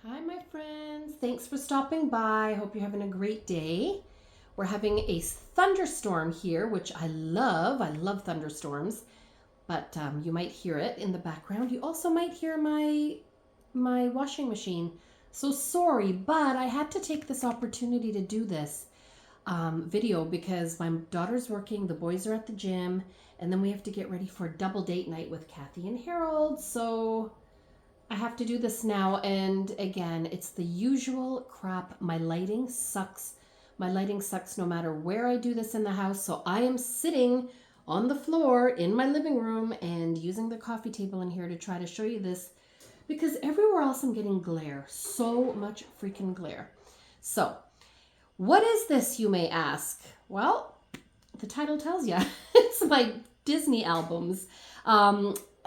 Hi, my friends. Thanks for stopping by. I hope you're having a great day. We're having a thunderstorm here, which I love. I love thunderstorms, but you might hear it in the background. You also might hear my washing machine. So sorry, but I had to take this opportunity to do this video because my daughter's working, the boys are at the gym, and then we have to get ready for a double date night with Kathy and Harold. So I have to do this now, and again, it's the usual crap. My lighting sucks. My lighting sucks no matter where I do this in the house. So I am sitting on the floor in my living room and using the coffee table in here to try to show you this because everywhere else I'm getting glare. So much freaking glare. So what is this, you may ask? Well, the title tells you. It's my Disney albums.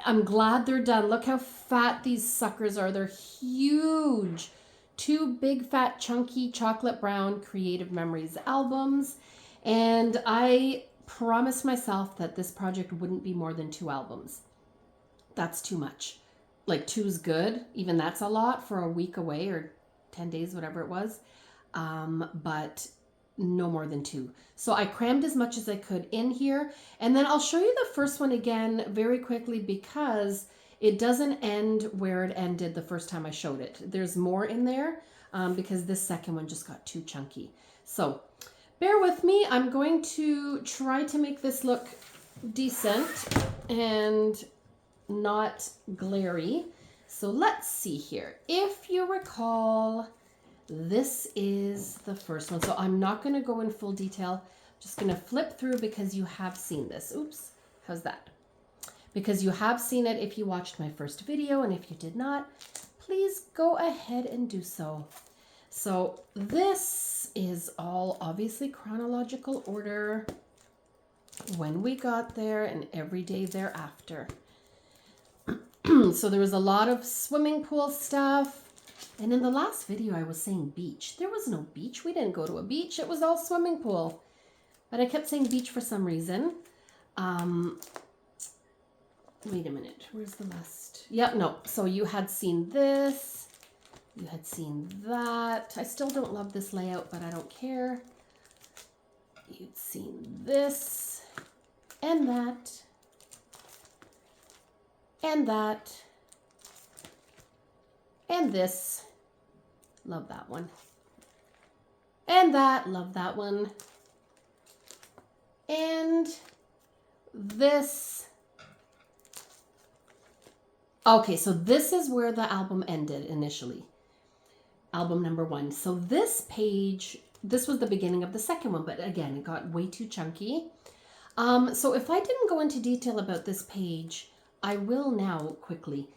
I'm glad they're done. Look how fat these suckers are. They're huge. 2 big, fat, chunky, chocolate brown Creative Memories albums. And I promised myself that this project wouldn't be more than 2 albums. That's too much. Like 2's good. Even that's a lot for a week away or 10 days, whatever it was. But no more than 2. So I crammed as much as I could in here. And then I'll show you the first one again very quickly because it doesn't end where it ended the first time I showed it. There's more in there because this second one just got too chunky. So bear with me. I'm going to try to make this look decent and not glary. So let's see here. If you recall, this is the first one. So I'm not going to go in full detail. Just going to flip through because you have seen this. Oops. How's that? Because you have seen it if you watched my first video. And if you did not, please go ahead and do so. So this is all obviously chronological order when we got there and every day thereafter. So there was a lot of swimming pool stuff. And in the last video, I was saying beach. There was no beach. We didn't go to a beach. It was all swimming pool. But I kept saying beach for some reason. Wait a minute. Where's the last? Yep, no. So you had seen this. You had seen that. I still don't love this layout, but I don't care. You'd seen this. And that. And that. And this. Love that one. And that. Love that one. And this. Okay, so this is where the album ended initially. Album number 1. So this page, this was the beginning of the second one, but again, it got way too chunky. So if I didn't go into detail about this page, I will now quickly.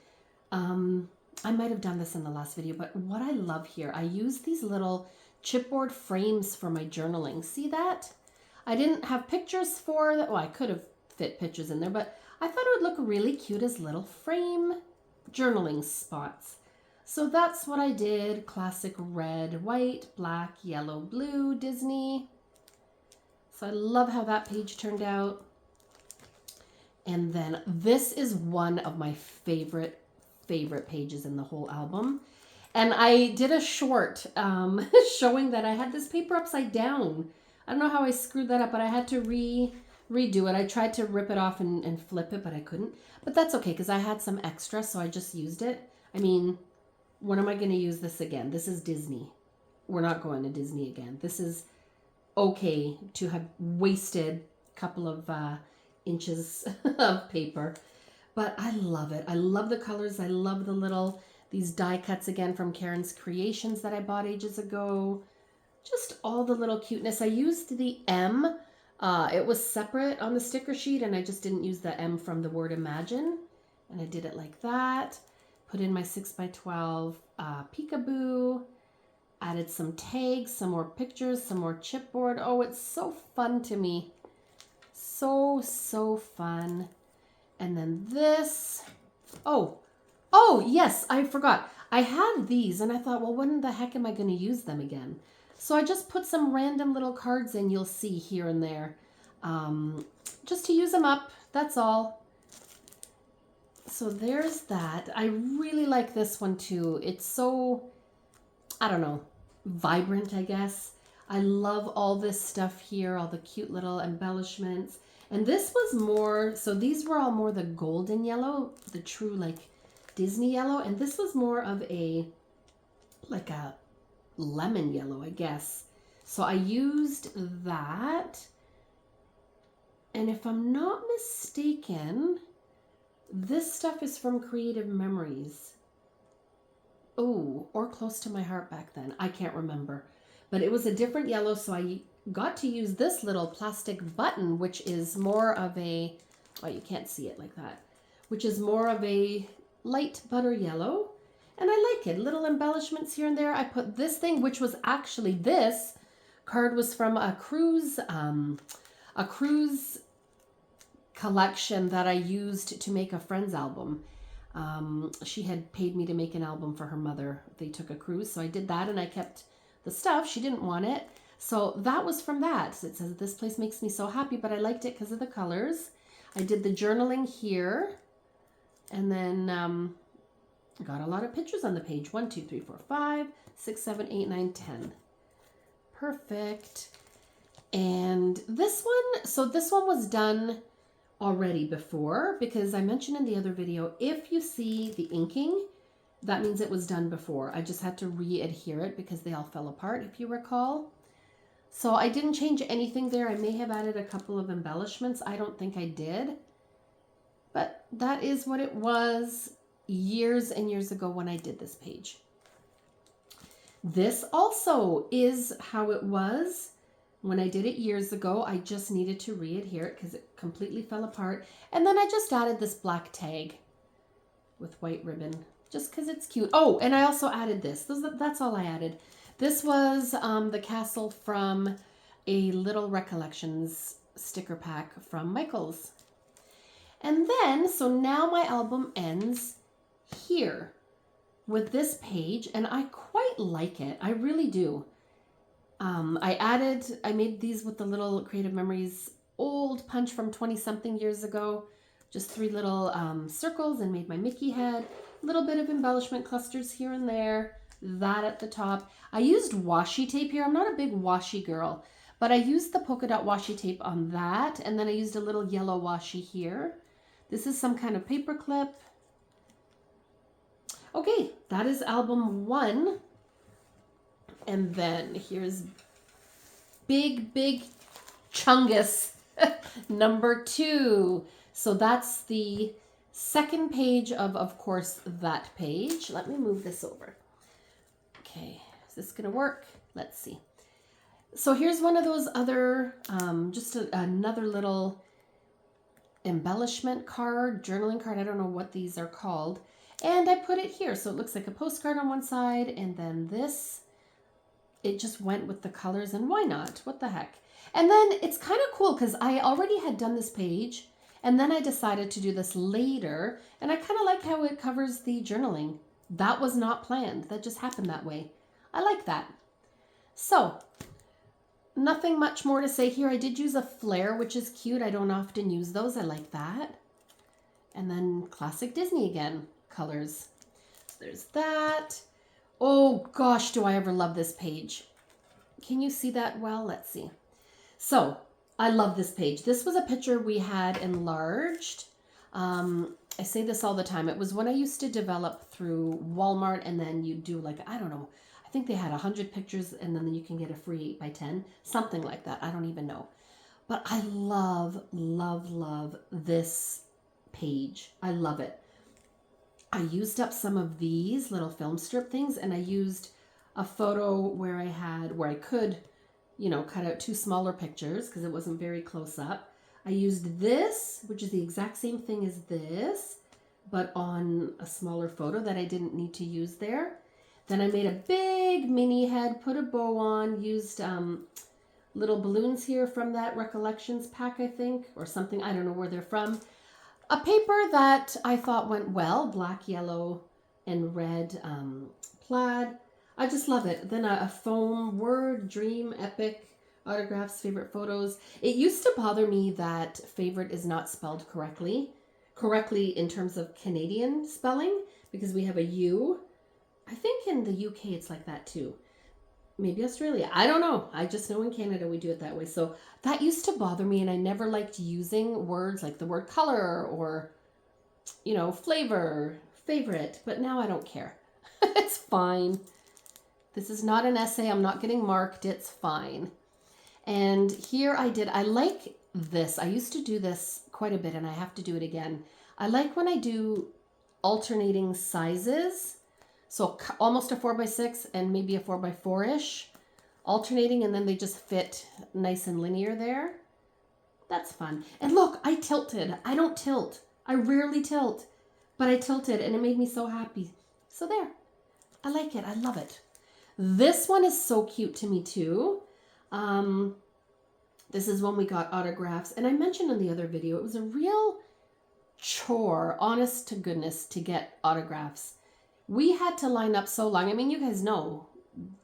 I might have done this in the last video, but what I love here, I use these little chipboard frames for my journaling. See that? I didn't have pictures for that. Well, I could have fit pictures in there, but I thought it would look really cute as little frame journaling spots. So that's what I did. Classic red, white, black, yellow, blue, Disney. So I love how that page turned out. And then this is one of my favorite pages in the whole album. And I did a short showing that I had this paper upside down. I don't know how I screwed that up, but I had to redo it. I tried to rip it off and flip it, but I couldn't. But that's okay because I had some extra, so I just used it. I mean, when am I going to use this again? This is Disney. We're not going to Disney again. This is okay to have wasted a couple of inches of paper. But I love it. I love the colors. I love these die cuts again from Karen's Creations that I bought ages ago. Just all the little cuteness. I used the M. It was separate on the sticker sheet and I just didn't use the M from the word Imagine. And I did it like that. Put in my 6x12 peekaboo. Added some tags, some more pictures, some more chipboard. Oh, it's so fun to me. So fun. And then this. Oh, yes, I forgot. I had these and I thought, well, when the heck am I going to use them again? So I just put some random little cards in, you'll see here and there. Just to use them up, that's all. So there's that. I really like this one too. It's so I don't know, vibrant, I guess. I love all this stuff here, all the cute little embellishments. And this was more, so these were all more the golden yellow, the true like Disney yellow. And this was more of a, like a lemon yellow, I guess. So I used that. And if I'm not mistaken, this stuff is from Creative Memories. Oh, or Close to My Heart back then. I can't remember. But it was a different yellow, so I got to use this little plastic button, which is more of a, oh, you can't see it like that, which is more of a light butter yellow. And I like it. Little embellishments here and there. I put this thing, which was actually, this card was from a cruise collection that I used to make a friend's album. She had paid me to make an album for her mother. They took a cruise, so I did that, and I kept the stuff. She didn't want it. So that was from that. So it says, this place makes me so happy, but I liked it because of the colors. I did the journaling here, and then got a lot of pictures on the page. 1, 2, 3, 4, 5, 6, 7, 8, 9, 10. Perfect. And this one, so this one was done already before, because I mentioned in the other video, if you see the inking, that means it was done before. I just had to re-adhere it because they all fell apart, if you recall. So I didn't change anything there. I may have added a couple of embellishments. I don't think I did. But that is what it was years and years ago when I did this page. This also is how it was when I did it years ago. I just needed to re-adhere it because it completely fell apart. And then I just added this black tag with white ribbon, just because it's cute. Oh, and I also added this. That's all I added. This was the castle from a Little Recollections sticker pack from Michaels. And then, so now my album ends here with this page, and I quite like it. I really do. I made these with the little Creative Memories old punch from 20-something years ago. Just 3 little circles, and made my Mickey head. A little bit of embellishment clusters here and there. That at the top. I used washi tape here. I'm not a big washi girl, but I used the polka dot washi tape on that, and then I used a little yellow washi here. This is some kind of paper clip. Okay, that is album 1. And then here's big chungus number 2. So that's the second page of course, that page. Let me move this over. Okay, is this gonna work? Let's see. So here's one of those other, another little embellishment card, journaling card. I don't know what these are called. And I put it here. So it looks like a postcard on one side, and then this, it just went with the colors, and why not? What the heck? And then it's kind of cool because I already had done this page, and then I decided to do this later, and I kind of like how it covers the journaling. That was not planned. That just happened that way. I like that. So nothing much more to say here. I did use a flare, which is cute. I don't often use those. I like that. And then classic Disney again, colors. So there's that. Oh gosh, do I ever love this page. Can you see that well? Let's see. So I love this page. This was a picture we had enlarged. I say this all the time. It was when I used to develop through Walmart, and then you do like, I don't know, I think they had 100 pictures, and then you can get a free 8x10, something like that. I don't even know. But I love this page. I love it. I used up some of these little film strip things, and I used a photo where I could, you know, cut out 2 smaller pictures because it wasn't very close up. I used this, which is the exact same thing as this, but on a smaller photo that I didn't need to use there. Then I made a big mini head, put a bow on, used little balloons here from that Recollections pack, I think, or something. I don't know where they're from. A paper that I thought went well, black, yellow, and red plaid. I just love it. Then a foam word, dream, epic, autographs, favorite photos. It used to bother me that favorite is not spelled correctly in terms of Canadian spelling, because we have a U. I think in the UK it's like that too. Maybe Australia. I don't know. I just know in Canada we do it that way. So that used to bother me, and I never liked using words like the word color or, you know, flavor, favorite. But now I don't care. It's fine. This is not an essay. I'm not getting marked. It's fine. And here I like this. I used to do this quite a bit, and I have to do it again. I like when I do alternating sizes. So almost a 4x6 and maybe a 4x4-ish, alternating, and then they just fit nice and linear there. That's fun. And look, I tilted. I don't tilt. I rarely tilt, but I tilted and it made me so happy. So there. I like it. I love it. This one is so cute to me too. This is when we got autographs. And I mentioned in the other video, it was a real chore, honest to goodness, to get autographs. We had to line up so long. I mean, you guys know,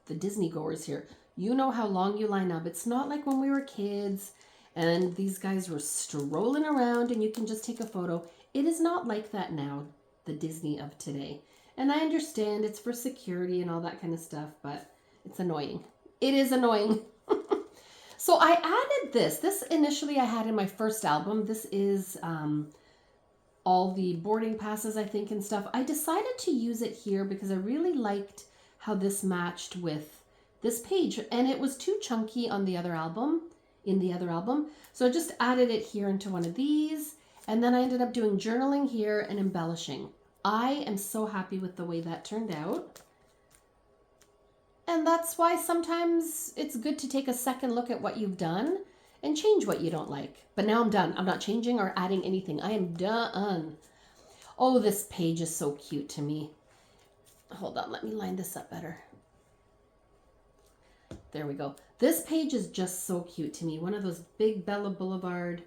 the Disney goers here, you know how long you line up. It's not like when we were kids and these guys were strolling around and you can just take a photo. It is not like that now, the Disney of today. And I understand it's for security and all that kind of stuff, but it's annoying. It is annoying. So I added this. This initially I had in my first album. This is all the boarding passes, I think, and stuff. I decided to use it here because I really liked how this matched with this page, and it was too chunky on the other album, So I just added it here into one of these, and then I ended up doing journaling here and embellishing. I am so happy with the way that turned out. And that's why sometimes it's good to take a second look at what you've done and change what you don't like. But now I'm done. I'm not changing or adding anything. I am done. Oh, this page is so cute to me. Hold on, let me line this up better. There we go. This page is just so cute to me. One of those big Bella Boulevard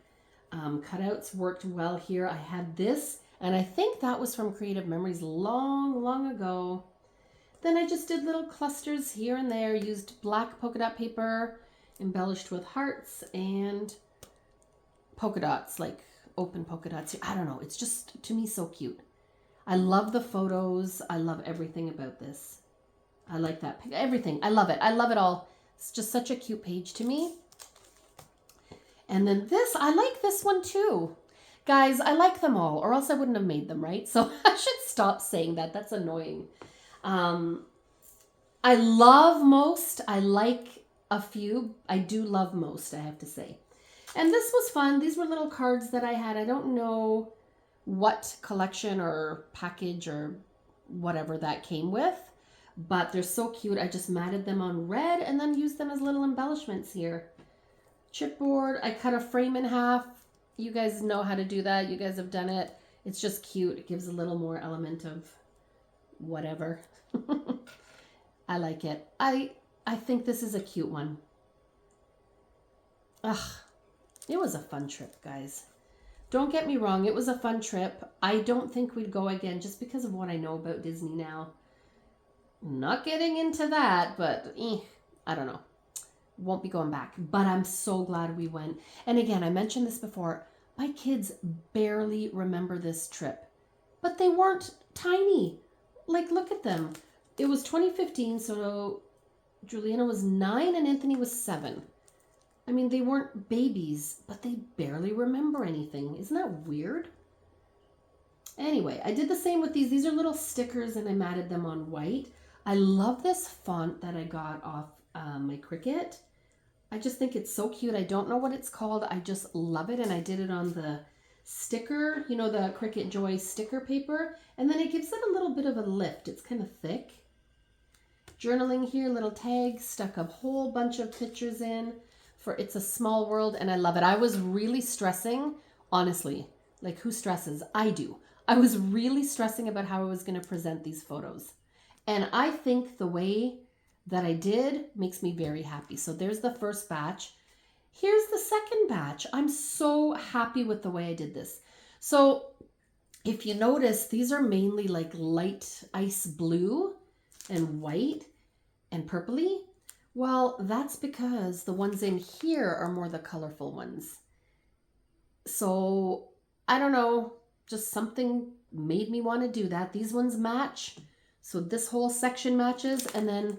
cutouts worked well here. I had this, and I think that was from Creative Memories long, long ago. Then I just did little clusters here and there, used black polka dot paper, embellished with hearts and polka dots, like open polka dots. I don't know. It's just, to me, so cute. I love the photos. I love everything about this. I like that. Everything. I love it. I love it all. It's just such a cute page to me. And then this, I like this one too. Guys, I like them all, or else I wouldn't have made them, right? So I should stop saying that. That's annoying. I love most. I like a few. I do love most, I have to say. And this was fun. These were little cards that I had. I don't know what collection or package or whatever that came with, but they're so cute. I just matted them on red and then used them as little embellishments here. Chipboard. I cut a frame in half. You guys know how to do that. You guys have done it. It's just cute. It gives a little more element of whatever. I like it. I think this is a cute one. Ugh, it was a fun trip, guys. Don't get me wrong, it was a fun trip. I don't think we'd go again just because of what I know about Disney now. Not getting into that, but I don't know. Won't be going back. But I'm so glad we went. And again, I mentioned this before. My kids barely remember this trip. But they weren't tiny. Like, look at them. It was 2015, so Juliana was 9 and Anthony was 7. I mean, they weren't babies, but they barely remember anything. Isn't that weird? Anyway, I did the same with these. These are little stickers, and I matted them on white. I love this font that I got off my Cricut. I just think it's so cute. I don't know what it's called. I just love it, and I did it on the sticker, you know, the Cricut Joy sticker paper, and then it gives it a little bit of a lift. It's kind of thick. Journaling here, little tags, stuck a whole bunch of pictures in for It's a Small World, and I love it. I was really stressing, honestly, like who stresses? I do. I was really stressing about how I was going to present these photos, and I think the way that I did makes me very happy. So there's the first batch. Here's the second batch. I'm so happy with the way I did this. So if you notice, these are mainly like light ice blue and white and purpley. Well, that's because the ones in here are more the colorful ones. So I don't know, just something made me want to do that. These ones match. So this whole section matches, and then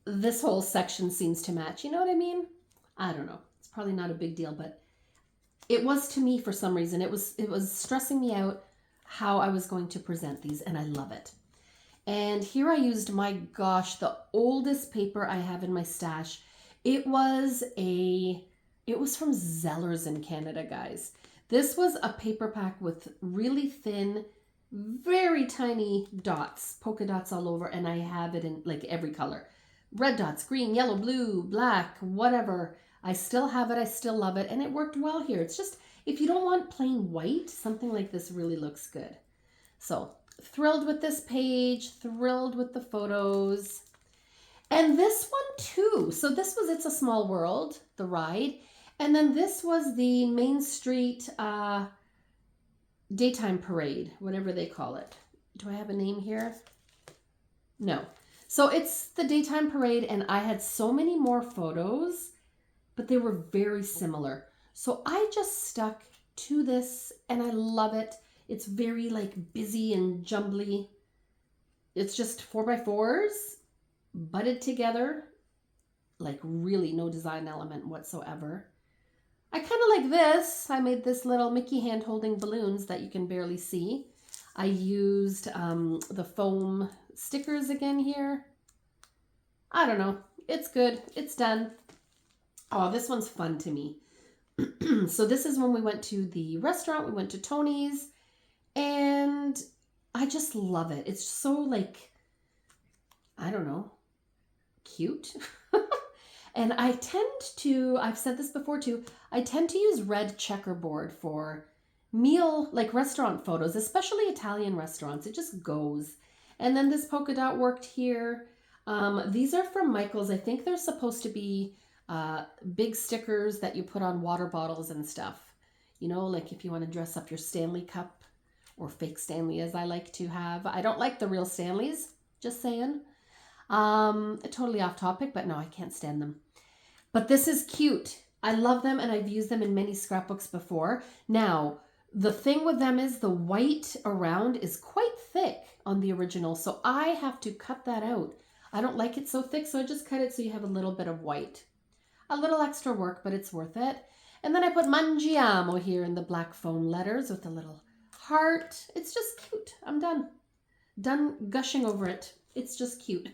this whole section seems to match. You know what I mean? I don't know. It's probably not a big deal, but it was to me for some reason. It was stressing me out how I was going to present these, and I love it. And here I used, my gosh, the oldest paper I have in my stash. It was from Zellers in Canada, guys. This was a paper pack with really thin, very tiny dots, polka dots all over, and I have it in like every color. Red dots, green, yellow, blue, black, whatever. I still have it, I still love it, and it worked well here. It's just, if you don't want plain white, something like this really looks good. So, thrilled with this page, thrilled with the photos. And this one too. So this was It's a Small World, the ride. And then this was the Main Street daytime parade, whatever they call it. Do I have a name here? No. So it's the daytime parade, and I had so many more photos, but they were very similar. So I just stuck to this, and I love it. It's very like busy and jumbly. It's just 4x4s butted together, like really no design element whatsoever. I kind of like this. I made this little Mickey hand holding balloons that you can barely see. I used the foam stickers again here. I don't know. It's good. It's done. Oh, this one's fun to me. So this is when we went to the restaurant. We went to Tony's, and I just love it. It's so like, I don't know, cute. And I tend to, I've said this before too, I tend to use red checkerboard for meal, like restaurant photos, especially Italian restaurants. It just goes. And then this polka dot worked here. These are from Michael's. I think they're supposed to be big stickers that you put on water bottles and stuff. You know, like if you want to dress up your Stanley cup, or fake Stanley as I like to have. I don't like the real Stanleys, just saying. Totally off topic, but no, I can't stand them. But this is cute. I love them, and I've used them in many scrapbooks before. Now, the thing with them is the white around is quite thick on the original, so I have to cut that out. I don't like it so thick, so I just cut it so you have a little bit of white. A little extra work, but it's worth it. And then I put Mangiamo here in the black foam letters with a little heart. It's just cute. I'm done. Done gushing over it. It's just cute.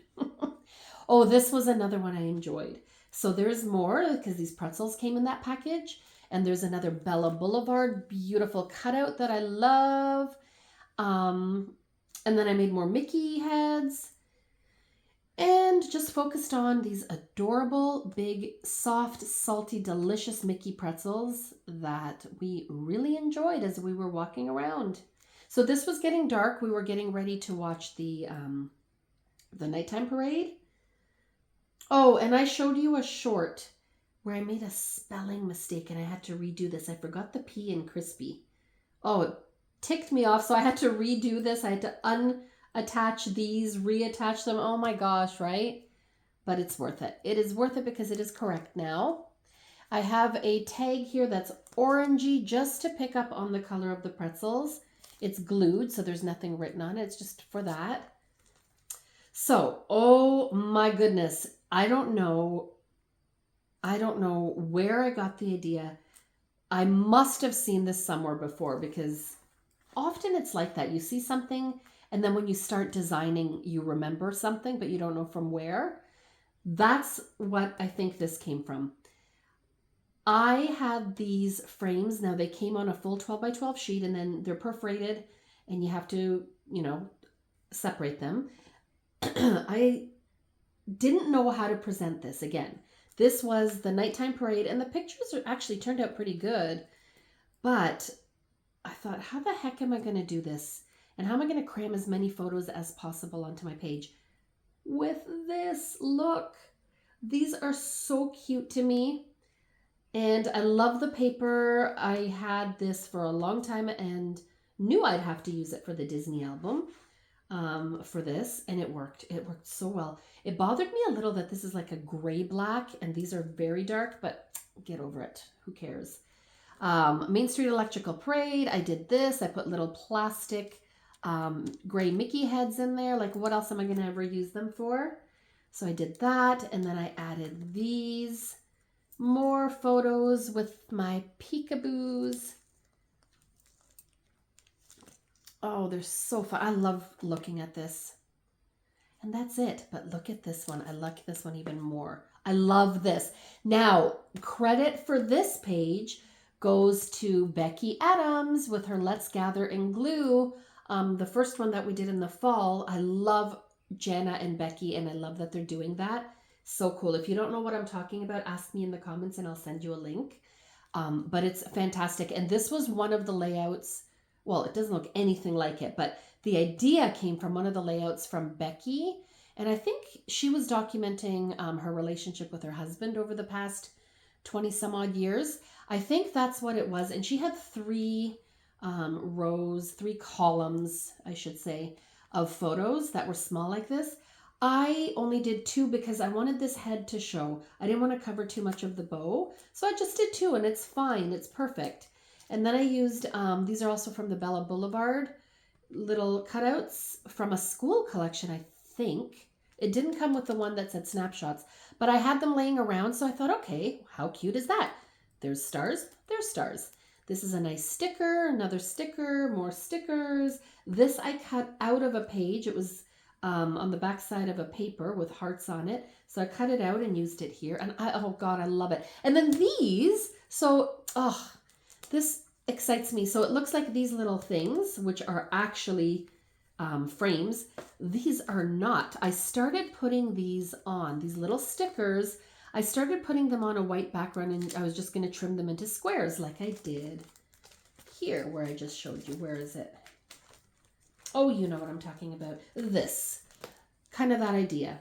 Oh, this was another one I enjoyed. So there's more because these pretzels came in that package. And there's another Bella Boulevard beautiful cutout that I love. And then I made more Mickey heads. And just focused on these adorable, big, soft, salty, delicious Mickey pretzels that we really enjoyed as we were walking around. So this was getting dark. We were getting ready to watch the nighttime parade. Oh, and I showed you a short where I made a spelling mistake and I had to redo this. I forgot the P in crispy. Oh, it ticked me off, so I had to redo this. I had to unattach these, reattach them. Oh my gosh, right? But it's worth it. It is worth it because it is correct now. I have a tag here that's orangey just to pick up on the color of the pretzels. It's glued, so there's nothing written on it. It's just for that. So, oh my goodness. I don't know where I got the idea. I must have seen this somewhere before because often it's like that. You see something, and then when you start designing, you remember something, but you don't know from where. That's what I think this came from. I had these frames. Now they came on a full 12 by 12 sheet, and then they're perforated, and you have to, separate them. I didn't know how to present this again. This was the nighttime parade, and the pictures actually turned out pretty good, but I thought, how the heck am I going to do this? And how am I going to cram as many photos as possible onto my page? With this, look, these are so cute to me. And I love the paper. I had this for a long time and knew I'd have to use it for the Disney album for this. And it worked. It worked so well. It bothered me a little that this is like a gray black and these are very dark, but get over it. Who cares? Main Street Electrical Parade. I did this. I put little plastic gray Mickey heads in there. Like, what else am I going to ever use them for? So I did that, and then I added these more photos with my peekaboos. Oh, they're so fun. I love looking at this. And that's it. But look at this one. I like this one even more. I love this. Now, credit for this page goes to Becky Adams with her Let's Gather and Glue. The first one that we did in the fall. I love Jana and Becky, and I love that they're doing that. So cool. If you don't know what I'm talking about, ask me in the comments and I'll send you a link. But it's fantastic. And this was one of the layouts. Well, it doesn't look anything like it, but the idea came from one of the layouts from Becky. And I think she was documenting her relationship with her husband over the past 20 some odd years. I think that's what it was. And she had three rows, three columns, I should say, of photos that were small like this. I only did two because I wanted this head to show. I didn't want to cover too much of the bow. So I just did two, and it's fine. It's perfect. And then I used, these are also from the Bella Boulevard, little cutouts from a school collection, I think. It didn't come with the one that said snapshots, but I had them laying around, so I thought, okay, how cute is that? There's stars, there's stars. This is a nice sticker, another sticker, more stickers. This I cut out of a page. It was on the back side of a paper with hearts on it. So I cut it out and used it here. And oh God, I love it. And then these, this excites me. So it looks like these little things, which are actually frames. These are not. I started putting these on, these little stickers. I started putting them on a white background, and I was just going to trim them into squares like I did here, where I just showed you. Where is it? Oh, you know what I'm talking about. This. Kind of that idea.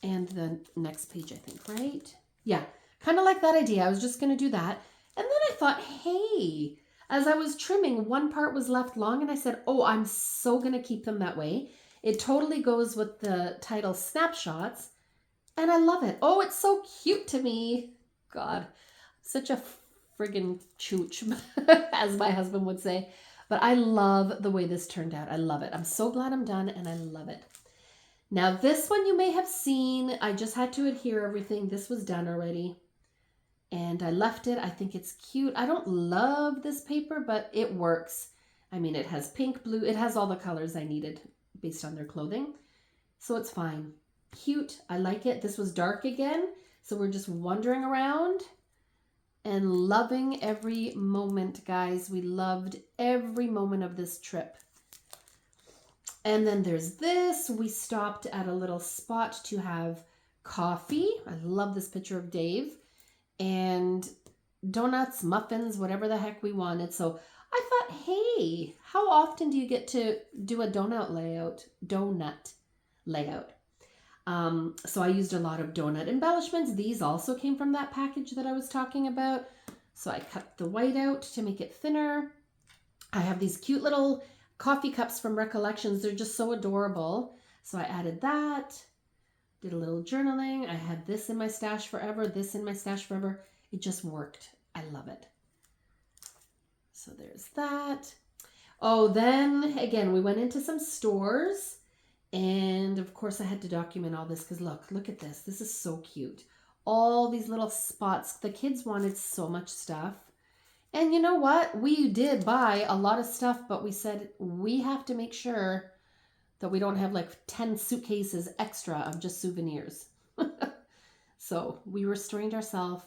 And the next page, I think, right? Yeah, kind of like that idea. I was just going to do that. And then I thought, hey, as I was trimming, one part was left long, and I said, oh, I'm so going to keep them that way. It totally goes with the title Snapshots, and I love it. Oh, it's so cute to me. God, such a friggin' chooch, as my husband would say. But I love the way this turned out. I love it. I'm so glad I'm done, and I love it. Now, this one you may have seen. I just had to adhere everything. This was done already. And I left it. I think it's cute. I don't love this paper, but it works. I mean, it has pink, blue. It has all the colors I needed based on their clothing. So it's fine. Cute. I like it. This was dark again. So we're just wandering around and loving every moment, guys. We loved every moment of this trip. And then there's this. We stopped at a little spot to have coffee. I love this picture of Dave. And donuts, muffins, whatever the heck we wanted. So I thought, hey, how often do you get to do a donut layout? So I used a lot of donut embellishments. These also came from that package that I was talking about. So I cut the white out to make it thinner. I have these cute little coffee cups from Recollections. They're just so adorable. So I added that. Did a little journaling. I had this in my stash forever, this in my stash forever. It just worked. I love it. So there's that. Oh, then again, we went into some stores, and of course I had to document all this because look at this. This is so cute. All these little spots. The kids wanted so much stuff. And you know what? We did buy a lot of stuff, but we said we have to make sure that we don't have like 10 suitcases extra of just souvenirs. So we restrained ourselves,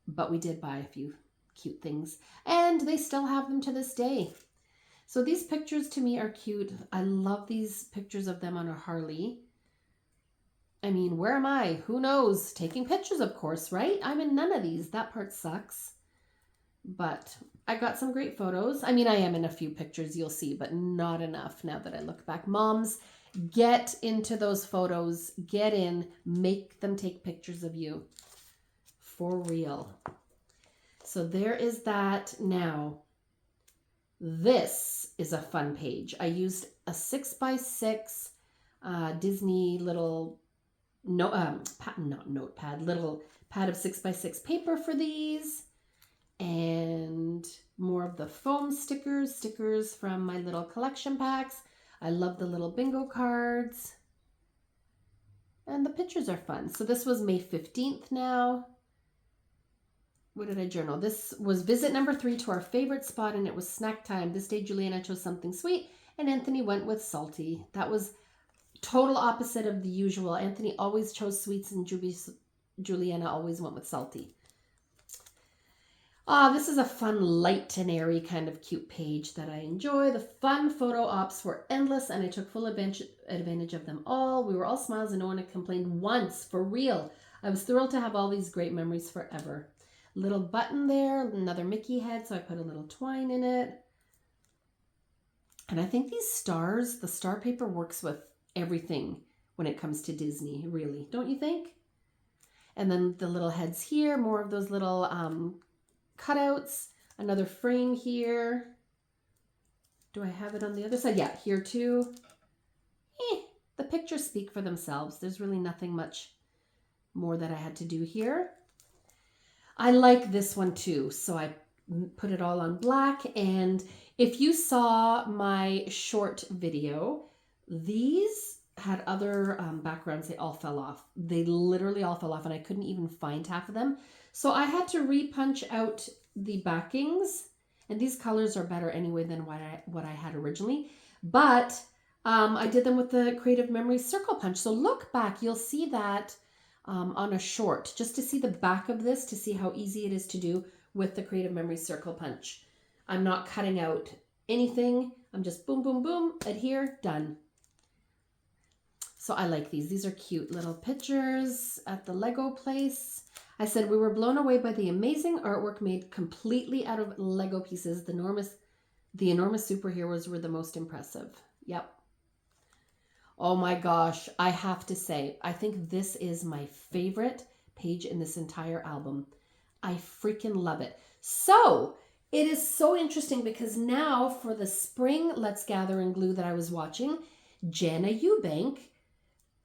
but we did buy a few cute things, and they still have them to this day. So these pictures to me are cute. I love these pictures of them on a Harley. I mean, where am I? Who knows? Taking pictures, of course, right? I'm in none of these. That part sucks. But I got some great photos. I mean, I am in a few pictures, you'll see, but not enough now that I look back. Moms, get into those photos. Get in. Make them take pictures of you. For real. So there is that. Now, this is a fun page. I used a 6x6 Disney little little pad of 6x6 paper for these. And more of the foam stickers from my little collection packs. I love the little bingo cards. And the pictures are fun. So this was May 15th now. What did I journal? This was visit number 3 to our favorite spot, and it was snack time. This day, Juliana chose something sweet, and Anthony went with salty. That was total opposite of the usual. Anthony always chose sweets, and Juliana always went with salty. This is a fun, light and airy kind of cute page that I enjoy. The fun photo ops were endless, and I took full advantage of them all. We were all smiles, and no one had complained once, for real. I was thrilled to have all these great memories forever. Little button there, another Mickey head, so I put a little twine in it. And I think these stars, the star paper works with everything when it comes to Disney, really. Don't you think? And then the little heads here, more of those little cutouts. Another frame here. Do I have it on the other side? Yeah, here too. The pictures speak for themselves. There's really nothing much more that I had to do here. I like this one too, so I put it all on black. And if you saw my short video, these had other backgrounds. They all fell off. They literally all fell off, and I couldn't even find half of them. So I had to repunch out the backings, and these colors are better anyway than what I had originally. But I did them with the Creative Memories Circle Punch. So look back, you'll see that on a short, just to see the back of this, to see how easy it is to do with the Creative Memories Circle Punch. I'm not cutting out anything. I'm just boom, boom, boom, adhere, done. So I like these. These are cute little pictures at the Lego place. I said we were blown away by the amazing artwork made completely out of Lego pieces. The enormous superheroes were the most impressive. Yep. Oh my gosh, I have to say, I think this is my favorite page in this entire album. I freaking love it. So it is so interesting because now for the spring Let's Gather and Glue that I was watching, Jana Eubank,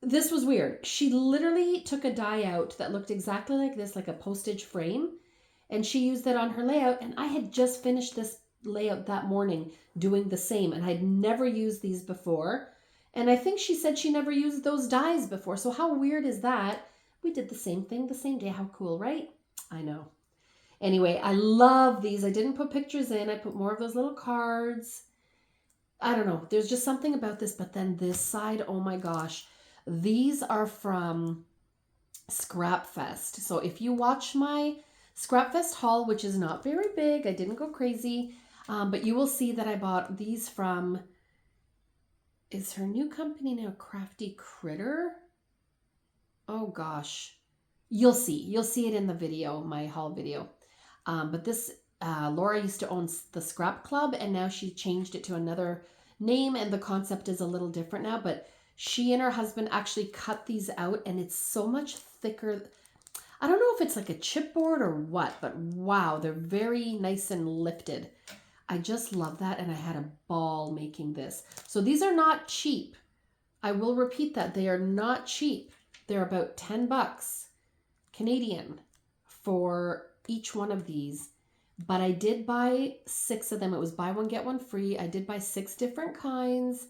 this was weird. She literally took a die out that looked exactly like this, like a postage frame, and she used that on her layout. And I had just finished this layout that morning doing the same, and I'd never used these before. And I think she said she never used those dies before. So how weird is that? We did the same thing the same day. How cool, right? I know. Anyway, I love these. I didn't put pictures in. I put more of those little cards. I don't know. There's just something about this. But then this side, oh my gosh. These are from Scrap Fest. So if you watch my Scrap Fest haul, which is not very big, I didn't go crazy, but you will see that I bought these from... Is her new company now Crafty Critter? Oh gosh. You'll see. You'll see it in the video, my haul video. But this, Laura used to own the Scrap Club, and now she changed it to another name, and the concept is a little different now. But she and her husband actually cut these out, and it's so much thicker. I don't know if it's like a chipboard or what, but wow, they're very nice and lifted. I just love that, and I had a ball making this. So these are not cheap. I will repeat that. They are not cheap. They're about 10 bucks Canadian for each one of these. But I did buy 6 of them. It was buy one, get one free. I did buy 6 different kinds,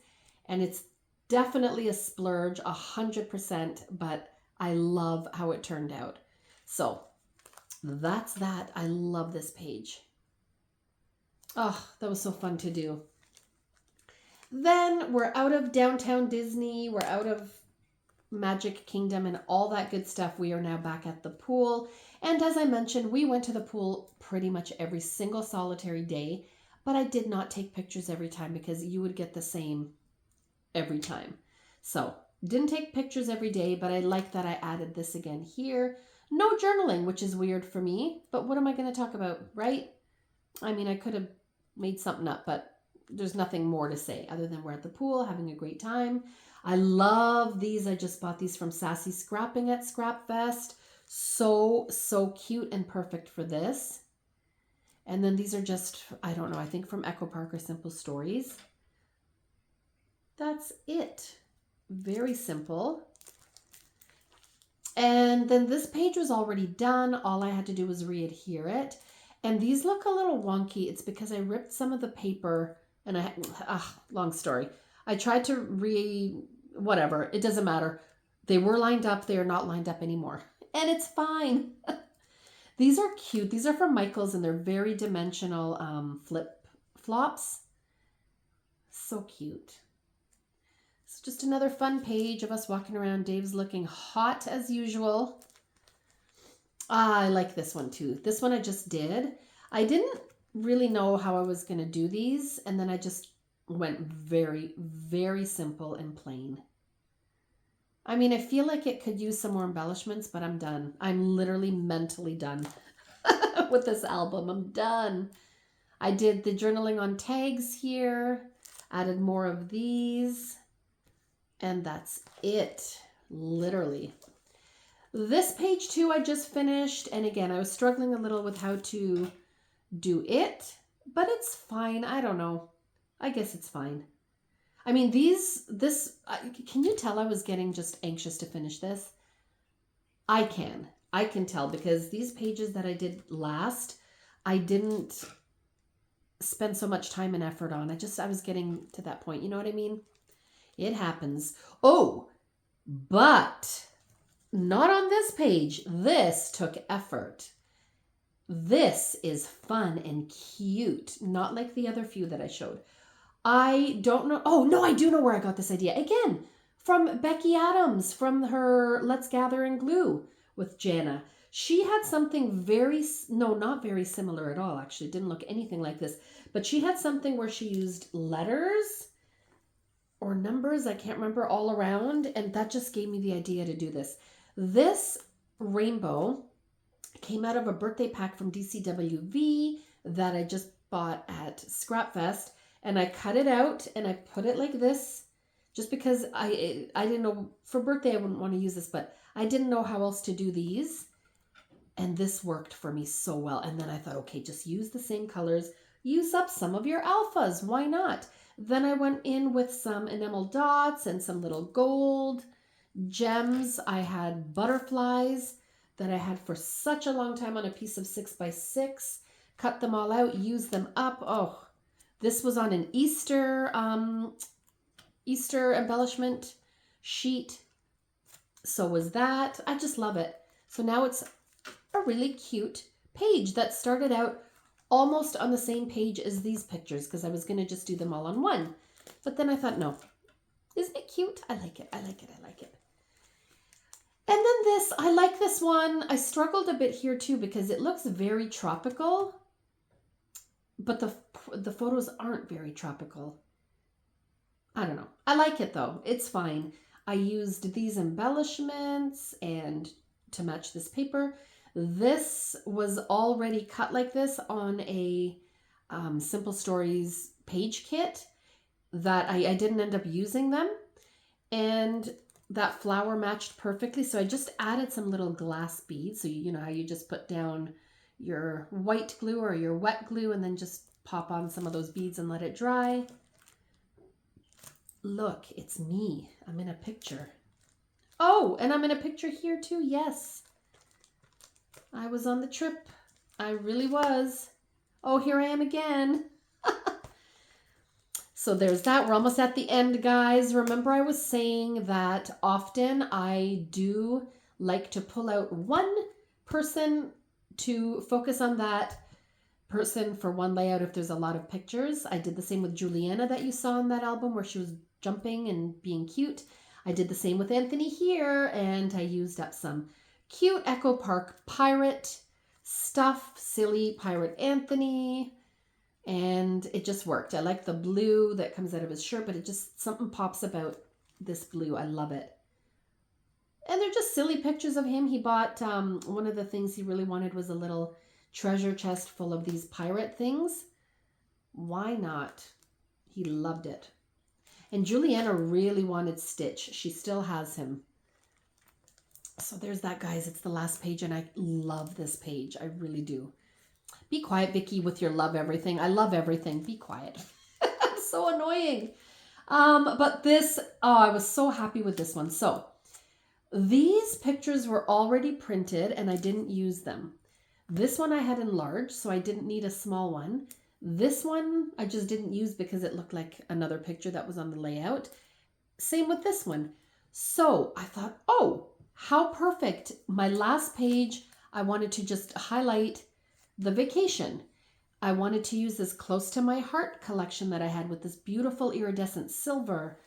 and it's definitely a splurge, 100%, but I love how it turned out. So that's that. I love this page. Oh, that was so fun to do. Then we're out of downtown Disney. We're out of Magic Kingdom and all that good stuff. We are now back at the pool. And as I mentioned, we went to the pool pretty much every single solitary day, but I did not take pictures every time because you would get the same every time. So didn't take pictures every day, but I like that I added this again here. No journaling, which is weird for me, but what am I going to talk about, right? I mean, I could have made something up, but there's nothing more to say other than we're at the pool having a great time. I love these. I just bought these from Sassy Scrapping at Scrap Fest. So cute and perfect for this. And then these are just, I don't know, I think from Echo Park or Simple Stories. That's it. Very simple. And then this page was already done. All I had to do was re-adhere it. And these look a little wonky. It's because I ripped some of the paper and long story. I tried to whatever, it doesn't matter. They were lined up, they are not lined up anymore. And it's fine. These are cute. These are from Michael's and they're very dimensional flip flops. So cute. It's just another fun page of us walking around. Dave's looking hot as usual. I like this one too. This one I just did. I didn't really know how I was going to do these, and then I just went very, very simple and plain. I mean, I feel like it could use some more embellishments, but I'm done. I'm literally mentally done with this album. I'm done. I did the journaling on tags here, added more of these, and that's it, literally. This page too, I just finished, and again, I was struggling a little with how to do it, but it's fine. I don't know. I guess it's fine. I mean, can you tell I was getting just anxious to finish this? I can tell because these pages that I did last, I didn't spend so much time and effort on. I was getting to that point. You know what I mean? It happens. Oh, but not on this page. This took effort. This is fun and cute. Not like the other few that I showed. I don't know. Oh, no, I do know where I got this idea. Again, from Becky Adams, from her Let's Gather and Glue with Jana. She had something not very similar at all, actually. It didn't look anything like this. But she had something where she used letters or numbers, I can't remember, all around. And that just gave me the idea to do this. This rainbow came out of a birthday pack from DCWV that I just bought at Scrapfest. And I cut it out and I put it like this just because I didn't know, for birthday I wouldn't want to use this, but I didn't know how else to do these. And this worked for me so well. And then I thought, okay, just use the same colors. Use up some of your alphas. Why not? Then I went in with some enamel dots and some little gold gems. I had butterflies that I had for such a long time on a piece of 6x6. Cut them all out, use them up. Oh, this was on an Easter embellishment sheet. So was that. I just love it. So now it's a really cute page that started out almost on the same page as these pictures because I was going to just do them all on one. But then I thought, no. Isn't it cute? I like it. I like it. I like it. And then this, I like this one. I struggled a bit here too because it looks very tropical. But the photos aren't very tropical. I don't know. I like it though. It's fine. I used these embellishments and to match this paper. This was already cut like this on a Simple Stories page kit that I didn't end up using them. And that flower matched perfectly. So I just added some little glass beads. So you know how you just put down your white glue or your wet glue and then just pop on some of those beads and let it dry. Look, it's me. I'm in a picture. Oh, and I'm in a picture here too. Yes. I was on the trip. I really was. Oh, here I am again. So there's that. We're almost at the end, guys. Remember I was saying that often I do like to pull out one person to focus on that person for one layout if there's a lot of pictures. I did the same with Juliana that you saw in that album where she was jumping and being cute. I did the same with Anthony here, and I used up some cute Echo Park pirate stuff, silly pirate Anthony, and it just worked. I like the blue that comes out of his shirt, but it just, something pops about this blue. I love it. And they're just silly pictures of him. He bought, one of the things he really wanted was a little treasure chest full of these pirate things. Why not? He loved it. And Juliana really wanted Stitch. She still has him. So there's that, guys. It's the last page, and I love this page. I really do. Be quiet, Vicky, with your love everything. I love everything. Be quiet. I'm so annoying. But this, oh, I was so happy with this one. So these pictures were already printed, and I didn't use them. This one I had enlarged, so I didn't need a small one. This one I just didn't use because it looked like another picture that was on the layout. Same with this one. So I thought, oh, how perfect. My last page, I wanted to just highlight the vacation. I wanted to use this Close to My Heart collection that I had with this beautiful iridescent silver.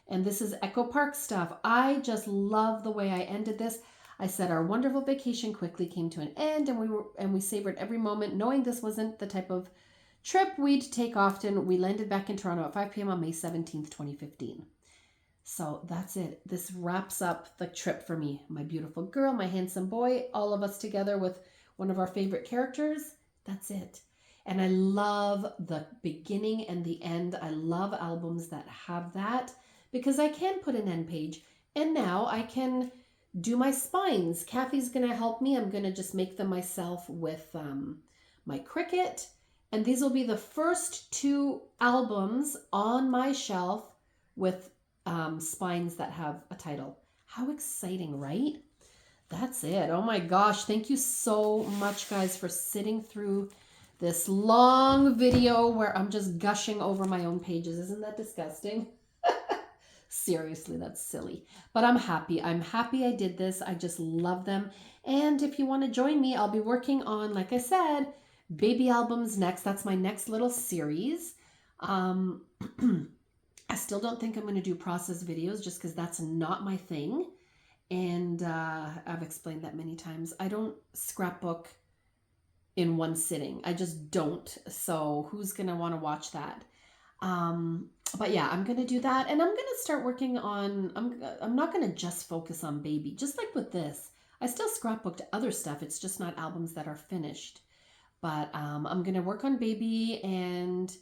And this is Echo Park stuff. I just love the way I ended this. I said our wonderful vacation quickly came to an end, and we savored every moment, knowing this wasn't the type of trip we'd take often. We landed back in Toronto at 5 p.m. on May 17th, 2015. So that's it. This wraps up the trip for me. My beautiful girl, my handsome boy, all of us together with one of our favorite characters. That's it. And I love the beginning and the end. I love albums that have that because I can put an end page. And now I can do my spines. Kathy's going to help me. I'm going to just make them myself with my Cricut. And these will be the first 2 albums on my shelf with spines that have a title. How exciting, right? That's it. Oh my gosh. Thank you so much, guys, for sitting through this long video where I'm just gushing over my own pages. Isn't that disgusting? Seriously, that's silly. But I'm happy. I'm happy I did this. I just love them. And if you want to join me, I'll be working on, like I said, baby albums next. That's my next little series. I still don't think I'm going to do process videos just because that's not my thing. And I've explained that many times. I don't scrapbook in one sitting. I just don't. So who's going to want to watch that? But yeah, I'm going to do that. And I'm going to start working on, I'm not going to just focus on baby. Just like with this, I still scrapbooked other stuff. It's just not albums that are finished. But I'm going to work on baby and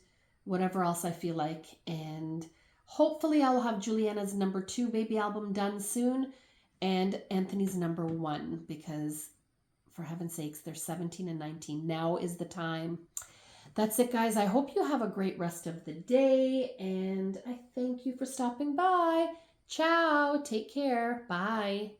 whatever else I feel like. And hopefully I'll have Juliana's number 2 baby album done soon and Anthony's number 1 because for heaven's sakes, they're 17 and 19. Now is the time. That's it, guys. I hope you have a great rest of the day and I thank you for stopping by. Ciao. Take care. Bye.